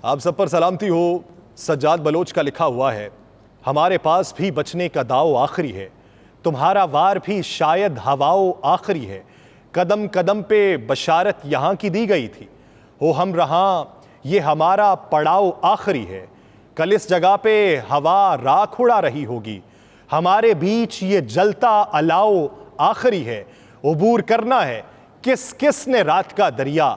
आप सब पर सलामती हो। सज्जाद बलोच का लिखा हुआ है, हमारे पास भी बचने का दाव आखिरी है, तुम्हारा वार भी शायद हवाओ आखिरी है। कदम कदम पे बशारत यहाँ की दी गई थी, हो हम रहा ये हमारा पड़ाव आखिरी है। कल इस जगह पे हवा राख उड़ा रही होगी, हमारे बीच ये जलता अलाव आखिरी है। उबूर करना है किस किस ने रात का दरिया,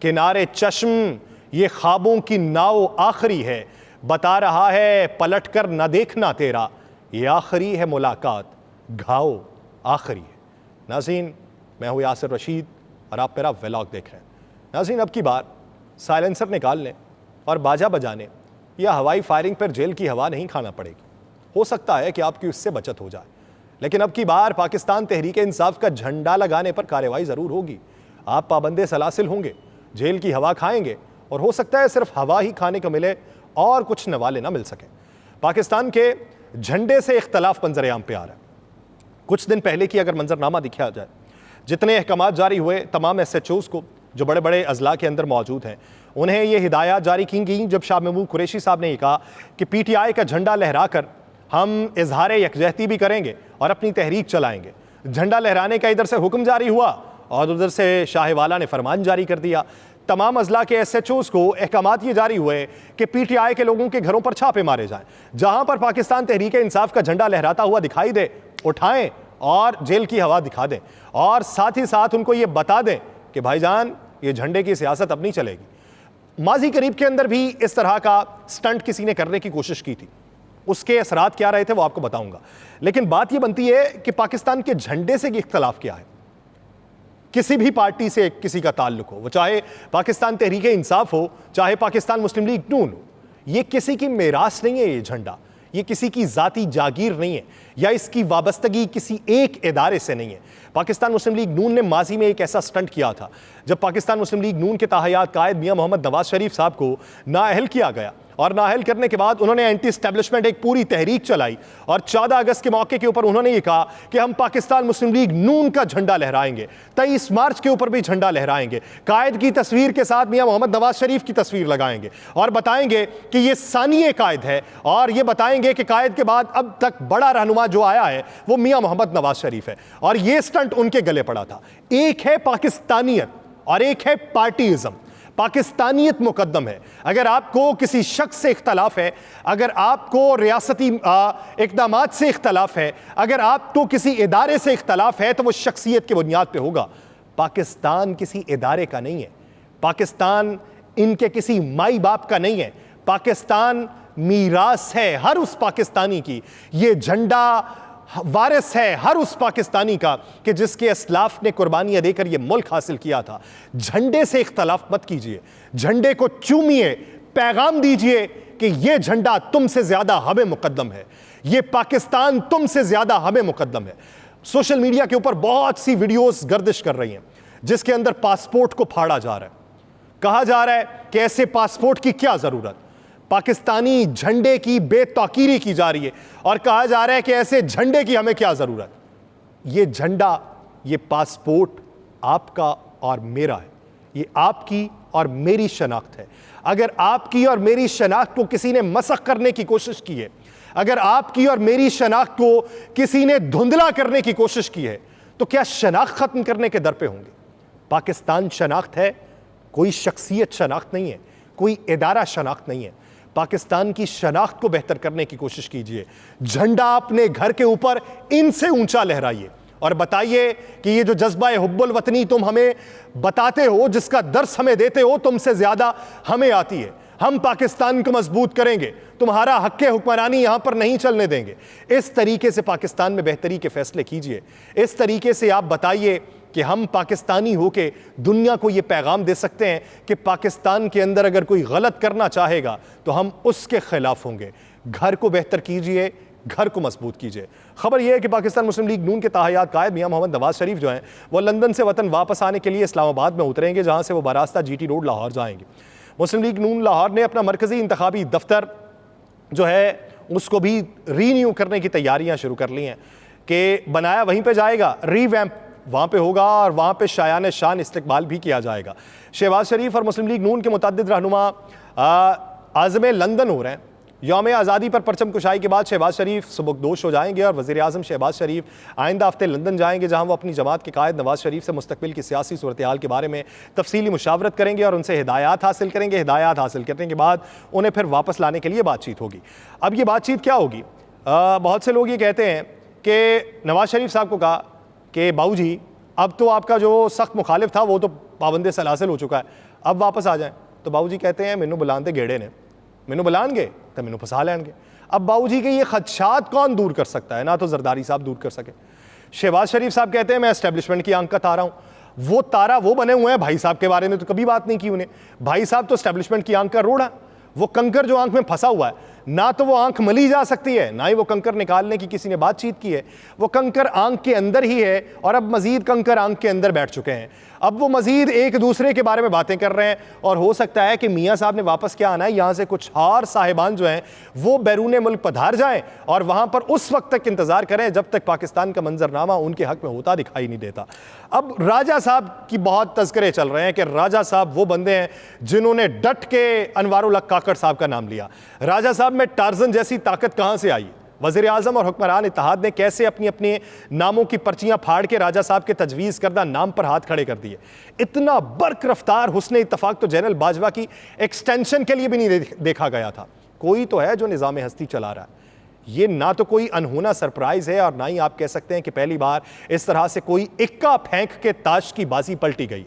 किनारे चश्म ये ख्वाबों की नाव आखिरी है। बता रहा है पलट कर न देखना तेरा, ये आखिरी है मुलाकात, घाव आखिरी है। नाज़रीन, मैं हूँ यासिर रशीद और आप मेरा व्लॉग देख रहे हैं। नाज़रीन, अब की बार साइलेंसर निकालने और बाजा बजाने या हवाई फायरिंग पर जेल की हवा नहीं खाना पड़ेगी। हो सकता है कि आपकी उससे बचत हो जाए, लेकिन अब की बार पाकिस्तान तहरीक इंसाफ का झंडा लगाने पर कार्रवाई ज़रूर होगी। आप पाबंदे सलासिल होंगे, जेल की हवा खाएंगे और हो सकता है सिर्फ हवा ही खाने को मिले और कुछ नवाले ना मिल सके। पाकिस्तान के झंडे से इख्तलाफ मंजर-ए-आम पे आ रहा है। कुछ दिन पहले की अगर मंजरनामा दिखाया जाए, जितने अहकामात जारी हुए तमाम SHOs को जो बड़े बड़े अजला के अंदर मौजूद हैं, उन्हें ये हिदायत जारी की गई जब शाह महमूद कुरैशी साहब ने कहा कि PTI का झंडा लहरा कर हम इजहार यकजहती भी करेंगे और अपनी तहरीक चलाएंगे। झंडा लहराने का इधर से हुक्म जारी हुआ और उधर से शाह वाला ने फरमान जारी कर दिया। तमाम अजला के SHOs को अहकामात ये जारी हुए कि PTI के लोगों के घरों पर छापे मारे जाएं। जहां पर पाकिस्तान तहरीक इंसाफ का झंडा लहराता हुआ दिखाई दे, उठाएं और जेल की हवा दिखा दें और साथ ही साथ उनको ये बता दें कि भाईजान, ये झंडे की सियासत अब नहीं चलेगी। माजी करीब के अंदर भी इस तरह का स्टंट किसी ने करने की कोशिश की थी, उसके असरात क्या रहे थे वो आपको बताऊंगा। लेकिन बात ये बनती है कि पाकिस्तान के झंडे से इख्तलाफ क्या है। किसी भी पार्टी से किसी का ताल्लुक हो, वो चाहे पाकिस्तान तहरीक इंसाफ हो, चाहे पाकिस्तान मुस्लिम लीग नून हो, ये किसी की मेरास नहीं है। ये झंडा ये किसी की जाती जागीर नहीं है या इसकी वाबस्तगी किसी एक इदारे से नहीं है। पाकिस्तान मुस्लिम लीग नून ने माजी में एक ऐसा स्टंट किया था जब पाकिस्तान मुस्लिम लीग नून के ताहयात कायद मियां मोहम्मद नवाज शरीफ साहब को नाअहल किया गया और नाअहल करने के बाद उन्होंने एंटी एस्टेब्लिशमेंट एक पूरी तहरीक चलाई और 14 अगस्त के मौके के ऊपर उन्होंने ये कहा कि हम पाकिस्तान मुस्लिम लीग नून का झंडा लहराएंगे, 23 मार्च के ऊपर भी झंडा लहराएंगे, कायद की तस्वीर के साथ मियां मोहम्मद नवाज शरीफ की तस्वीर लगाएंगे और बताएंगे कि ये सानिए कायद है और ये बताएंगे कि कायद के बाद अब तक बड़ा रहनुमा जो आया है वो मियां मोहम्मद नवाज शरीफ है। और ये स्टंट उनके गले पड़ा था। एक है पाकिस्तानियत और एक है पार्टीइज्म। पाकिस्तानियत मुकद्दम है। अगर आपको किसी शख्स से इख्तलाफ है, अगर आपको रियासती इक़दामात से इख्तलाफ है, अगर आपको किसी इदारे से इख्तलाफ है तो वो शख्सियत की बुनियाद पे होगा। पाकिस्तान किसी इदारे का नहीं है, पाकिस्तान इनके किसी माई बाप का नहीं है, पाकिस्तान मीरास है हर उस पाकिस्तानी की। ये झंडा वारिस है हर उस पाकिस्तानी का कि जिसके असलाफ ने कुर्बानियां देकर यह मुल्क हासिल किया था। झंडे से इख्तलाफ मत कीजिए, झंडे को चूमिए, पैगाम दीजिए कि यह झंडा तुमसे ज्यादा हमें मुकद्दम है, यह पाकिस्तान तुमसे ज्यादा हमें मुकद्दम है। सोशल मीडिया के ऊपर बहुत सी वीडियोस गर्दिश कर रही हैं जिसके अंदर पासपोर्ट को फाड़ा जा रहा है। कहा जा रहा है कि ऐसे पासपोर्ट की क्या जरूरत, पाकिस्तानी झंडे की बेतौकीरी की जा रही है और कहा जा रहा है कि ऐसे झंडे की हमें क्या जरूरत। ये झंडा, ये पासपोर्ट आपका और मेरा है, ये आपकी और मेरी शनाख्त है। अगर आपकी और मेरी शनाख्त को किसी ने मसख करने की कोशिश की है, अगर आपकी और मेरी शनाख्त को किसी ने धुंधला करने की कोशिश की है, तो क्या शनाख्त खत्म करने के दर पे होंगे? पाकिस्तान शनाख्त है, कोई शख्सियत शनाख्त नहीं है, कोई इदारा शनाख्त नहीं है। पाकिस्तान की शनाख्त को बेहतर करने की कोशिश कीजिए। झंडा अपने घर के ऊपर इनसे ऊंचा लहराइए और बताइए कि ये जो जज्बा हुब्बुल वतनी तुम हमें बताते हो, जिसका दर्स हमें देते हो, तुमसे ज्यादा हमें आती है। हम पाकिस्तान को मजबूत करेंगे, तुम्हारा हक़ हुक्मरानी यहां पर नहीं चलने देंगे। इस तरीके से पाकिस्तान में बेहतरी के फैसले कीजिए। इस तरीके से आप बताइए कि हम पाकिस्तानी होके दुनिया को ये पैगाम दे सकते हैं कि पाकिस्तान के अंदर अगर कोई गलत करना चाहेगा तो हम उसके खिलाफ होंगे। घर को बेहतर कीजिए, घर को मजबूत कीजिए। खबर यह है कि पाकिस्तान मुस्लिम लीग नून के ताहयात कायद मियां मोहम्मद नवाज शरीफ जो हैं वो लंदन से वतन वापस आने के लिए इस्लामाबाद में उतरेंगे, जहां से वो बरास्ता GT रोड लाहौर जाएंगे। मुस्लिम लीग नून लाहौर ने अपना मरकजी इंतखाबी दफ्तर जो है उसको भी रीन्यू करने की तैयारियां शुरू कर ली हैं कि बनाया वहीं पे जाएगा, रीवैम्प वहाँ पे होगा और वहाँ पे शायान शान इस्तकबाल भी किया जाएगा। शहबाज शरीफ और मुस्लिम लीग नून के मुतअद्दिद रहनुमा आज़म लंदन हो रहे हैं। यौम आज़ादी पर परचम कुशाई के बाद शहबाज शरीफ सुबकदोश हो जाएंगे और वज़ीर आज़म शहबाज शरीफ आइंदा हफ्ते लंदन जाएंगे, जहां वो अपनी जमात के कायद नवाज शरीफ से मुस्तकबिल की सियासी सूरत हाल के बारे में तफसीली मुशावरत करेंगे और उनसे हिदायत हासिल करेंगे। हिदायत हासिल करने के बाद उन्हें फिर वापस लाने के लिए बातचीत होगी। अब ये बातचीत क्या होगी? बहुत से लोग ये कहते हैं कि नवाज शरीफ साहब को कहा कि बाबू जी अब तो आपका जो सख्त मुखालिफ था वो तो पाबंद सलासिल हो चुका है, अब वापस आ जाएं। तो बाबू जी कहते हैं मैनू बुलाते गेड़े ने, मैनू बुलाएंगे तो मैनू फसा लेंगे। अब बाबू जी के ये खदशात कौन दूर कर सकता है? ना तो जरदारी साहब दूर कर सके। शहबाज शरीफ साहब कहते हैं मैं एस्टेब्लिशमेंट की आंख का तारा हूं। वो तारा वो बने हुए हैं, भाई साहब के बारे में तो कभी बात नहीं की उन्हें। भाई साहब तो एस्टेब्लिशमेंट की आंख का रोड़ा, वो कंकर जो आंख में फंसा हुआ है, ना तो वो आंख मली जा सकती है, ना ही वो कंकर निकालने की किसी ने बातचीत की है। वो कंकर आंख के अंदर ही है और अब मजीद कंकर आंख के अंदर बैठ चुके हैं। अब वो मजीद एक दूसरे के बारे में बातें कर रहे हैं और हो सकता है कि मियाँ साहब ने वापस क्या आना है, यहाँ से कुछ और साहिबान जो हैं वो बैरून मुल्क पधार जाएं और वहाँ पर उस वक्त तक इंतज़ार करें जब तक पाकिस्तान का मंजरनामा उनके हक में होता दिखाई नहीं देता। अब राजा साहब की बहुत तज़किरे चल रहे हैं कि राजा साहब वो बंदे हैं जिन्होंने डट के अनवारुल हक काकड़ साहब का नाम लिया। राजा साहब में टार्जन जैसी ताकत कहाँ से आई? वज़ीर आज़म और हुक्मरान इत्तेहाद ने कैसे अपनी अपने नामों की पर्चियां फाड़ के राजा साहब के तजवीज़ करदा नाम पर हाथ खड़े कर दिए। इतना बर्क रफ्तार हुस्न इत्तफाक तो जनरल बाजवा की एक्सटेंशन के लिए भी नहीं देखा गया था। कोई तो है जो निज़ाम हस्ती चला रहा है। ये ना तो कोई अनहोना सरप्राइज है और ना ही आप कह सकते हैं कि पहली बार इस तरह से कोई इक्का फेंक के ताश की बाजी पलटी गई।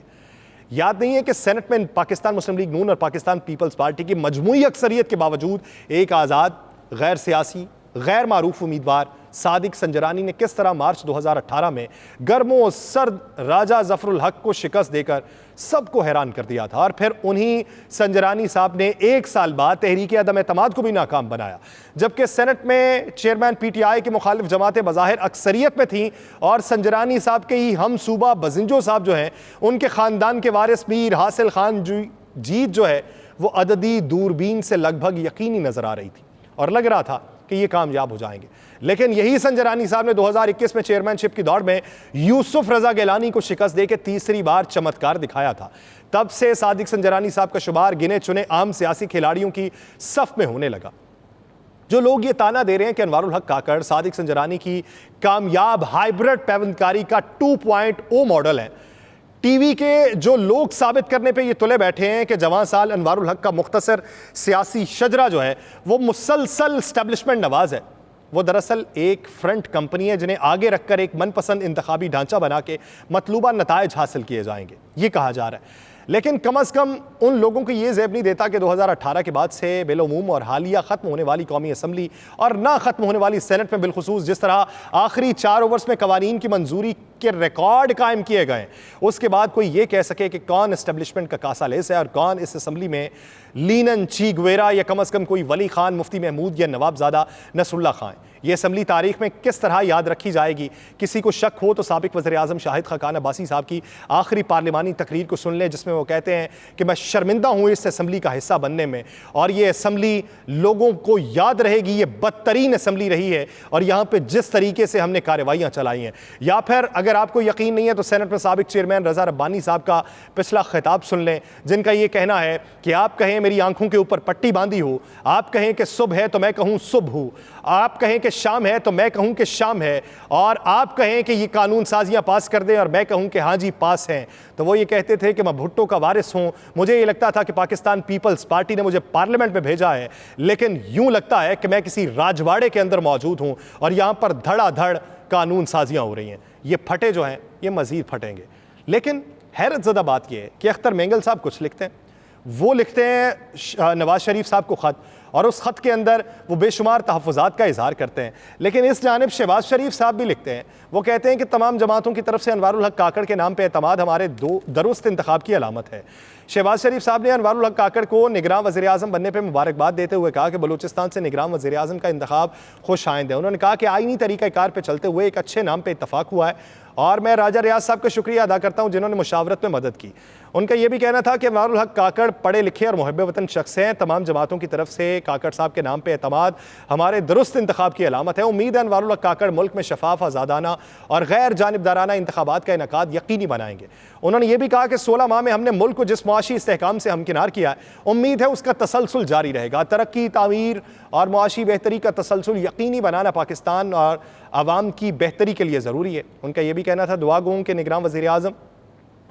याद नहीं है कि सेनेट में पाकिस्तान मुस्लिम लीग नून और पाकिस्तान पीपल्स पार्टी की मजमूई अक्सरियत के बावजूद एक आज़ाद, गैर सियासी, गैर मारूफ उम्मीदवार सादिक संजरानी ने किस तरह मार्च 2018 में गर्मो सर्द राजा जफरुल हक को शिकस्त देकर सबको हैरान कर दिया था। और फिर उन्हीं संजरानी साहब ने एक साल बाद तहरीक अदम एतमाद को भी नाकाम बनाया, जबकि सेनेट में चेयरमैन पीटीआई के मुखालिफ जमातें बज़ाहिर अक्सरियत में थीं और संजरानी साहब के ही हम सूबा बजिंजो साहब जो हैं उनके ख़ानदान के वारिस मीर हासिल खान जीत जो है वो अददी दूरबीन से लगभग यकीनी नज़र आ रही थी और लग रहा था कि ये कामयाब हो जाएंगे। लेकिन यही संजरानी साहब ने 2021 में चेयरमैनशिप की दौड़ में यूसुफ रजा गिलानी को शिकस्त देकर तीसरी बार चमत्कार दिखाया था। तब से सादिक संजरानी साहब का शुमार गिने चुने आम सियासी खिलाड़ियों की सफ में होने लगा। जो लोग ये ताना दे रहे हैं कि अनवारुल हक काकड़ सादिक संजरानी की कामयाब हाइब्रिड पैवंदकारी का 2.0 मॉडल है, टीवी के जो लोग साबित करने पे ये तुले बैठे हैं कि जवां साल अनवारुल हक का मुख्तसर सियासी शजरा जो है वो मुसलसल एस्टेब्लिशमेंट नवाज है। वो दरअसल एक फ्रंट कंपनी है जिन्हें आगे रखकर एक मनपसंद इंतखाबी ढांचा बना के मतलूबा नताइज हासिल किए जाएंगे, ये कहा जा रहा है। लेकिन कम अज़ कम उन लोगों को ये ज़ेब नहीं देता कि 2018 के बाद से बेलुमूम और हालिया ख़त्म होने वाली कौमी असम्बली और ना ख़त्म होने वाली सेनेट में बिलखुसूस जिस तरह आखिरी 4 ओवर्स में कवानीन की मंजूरी के रिकॉर्ड कायम किए गए, उसके बाद कोई ये कह सके कि कौन इस्टेब्लिशमेंट का कासा लेस है और कौन इस असम्बली में लीनन ची गुवेरा या कम अज़ कम कोई वली खान, मुफ्ती महमूद या नवाबजादा नसरुल्लाह खान। ये असम्बली तारीख में किस तरह याद रखी जाएगी? किसी को शक हो तो साबिक वज़ीर आज़म शाहिद खाकान अब्बासी साहब की आखिरी पार्लिमानी तकरीर को सुन लें, जिसमें वो कहते हैं कि मैं शर्मिंदा हूँ इस असम्बली का हिस्सा बनने में और ये असम्बली लोगों को याद रहेगी, ये बदतरीन असम्बली रही है और यहाँ पर जिस तरीके से हमने कार्रवाइयाँ चलाई हैं। या फिर अगर आपको यकीन नहीं है तो सेनेट में साबिक चेयरमैन रज़ा रब्बानी साहब का पिछला खिताब सुन लें, जिनका ये कहना है कि आप कहें मेरी आंखों के ऊपर पट्टी बांधी हो, आप कहें कि सुबह है तो मैं कहूँ सुबह हूँ, आप कहें कि शाम है तो मैं कहूं कि शाम है, और आप कहें कि ये कानून साजियां पास कर दें और मैं कहूं कि हाँ जी पास हैं। तो वो ये कहते थे कि मैं भुट्टो का वारिस हूं। मुझे ये लगता था कि पाकिस्तान पीपल्स पार्टी ने मुझे पार्लियामेंट में भेजा है, लेकिन यूं लगता है कि मैं किसी राजवाड़े के अंदर मौजूद हूं और यहां पर धड़ाधड़ कानून साजियां हो रही हैं। ये फटे जो हैं ये मजीद फटेंगे। लेकिन हैरत ज़दा बात यह है कि अख्तर मेंगल साहब कुछ लिखते हैं, वो लिखते हैं नवाज शरीफ साहब को ख़त और उस ख़त के अंदर वो बेशुमार तहफ़्फ़ुज़ात का इज़हार करते हैं। लेकिन इस जानिब शहबाज शरीफ साहब भी लिखते हैं, वो कहते हैं कि तमाम जमातों की तरफ से अनवारुल हक काकड़ के नाम पर एतमाद हमारे दुरुस्त इंतखाब की अलामत है। शहबाज शरीफ साहब ने अनवारुल हक काकड़ को निगरान वज़ीर आज़म बनने पर मुबारकबाद देते हुए कहा कि बलूचिस्तान से निगरान वज़ीर आज़म का इंतखाब खुश आइंद है। उन्होंने कहा कि आईनी तरीक़ाकार पर चलते हुए एक अच्छे नाम पर इत्तफ़ाक़ हुआ है और मैं राजा रियाज साहब का शुक्रिया अदा करता हूं जिन्होंने मुशावरत में मदद की। उनका यह भी कहना था कि अनवारुल हक काकड़ पढ़े लिखे और मुहब्बे वतन शख्स हैं, तमाम जमातों की तरफ से पे, काकड़ साहब के नाम पे एतमाद हमारे दुरुस्त इंतखाब की अलामत है। उम्मीद है अनवारुल हक काकड़ मुल्क में शफाफ, आज़ादाना और गैर जानिबदाराना इंतखाबात का इनेकाद यकीनी बनाएंगे। उन्होंने ये भी कहा कि 16 माह में हमने मुल्क को जिस मुआशी इस्तेहकाम से हमकिनार किया है, उम्मीद है उसका तसलसल जारी रहेगा। तरक्की, तामीर और मुआशी बेहतरी का तसलसल यकीनी बनाना पाकिस्तान और आवाम की बेहतरी के लिए ज़रूरी है। उनका यह भी कहना था दुआ गो कि निगरान वज़ीर आज़म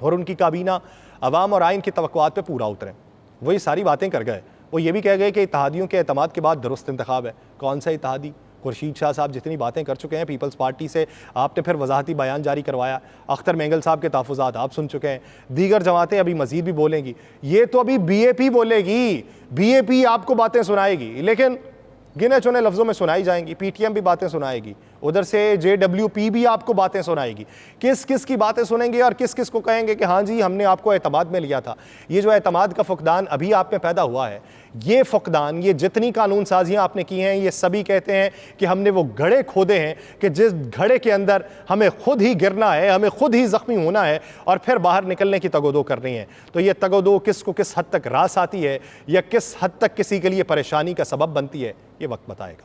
और उनकी काबीना अवाम और आइन की तवक्कुआत पे पूरा उतरें। वो ये सारी बातें कर गए। वो ये भी कह गए कि इत्तेहादियों के एतमाद के बाद दुरुस्त इंतखाब है। कौन सा इत्तेहादी? खुर्शीद शाह साहब जितनी बातें कर चुके हैं पीपल्स पार्टी से, आपने फिर वजाहती बयान जारी करवाया। अख्तर मेंगल साहब के तहफ़्फ़ुज़ात आप सुन चुके हैं। दीगर जमातें अभी मज़ीद भी बोलेंगी। ये तो अभी BAP बोलेगी, BAP आपको बातें सुनाएगी, लेकिन गिने चुने लफ्ज़ों में सुनाई जाएंगी। PTM भी बातें सुनाएगी, उधर से JWP भी आपको बातें सुनाएगी। किस किस की बातें सुनेंगे और किस किस को कहेंगे कि हाँ जी हमने आपको एतमाद में लिया था। ये जो एतमाद का फ़ुक़दान अभी आप में पैदा हुआ है, ये फ़ुक़दान, ये जितनी कानून साजियाँ आपने की हैं, ये सभी कहते हैं कि हमने वो घड़े खोदे हैं कि जिस घड़े के अंदर हमें खुद ही गिरना है, हमें खुद ही ज़ख्मी होना है और फिर बाहर निकलने की तगोदो करनी है। तो ये तगोदो किस को किस हद तक रास आती है या किस हद तक किसी के लिए परेशानी का सबब बनती है, ये वक्त बताएगा।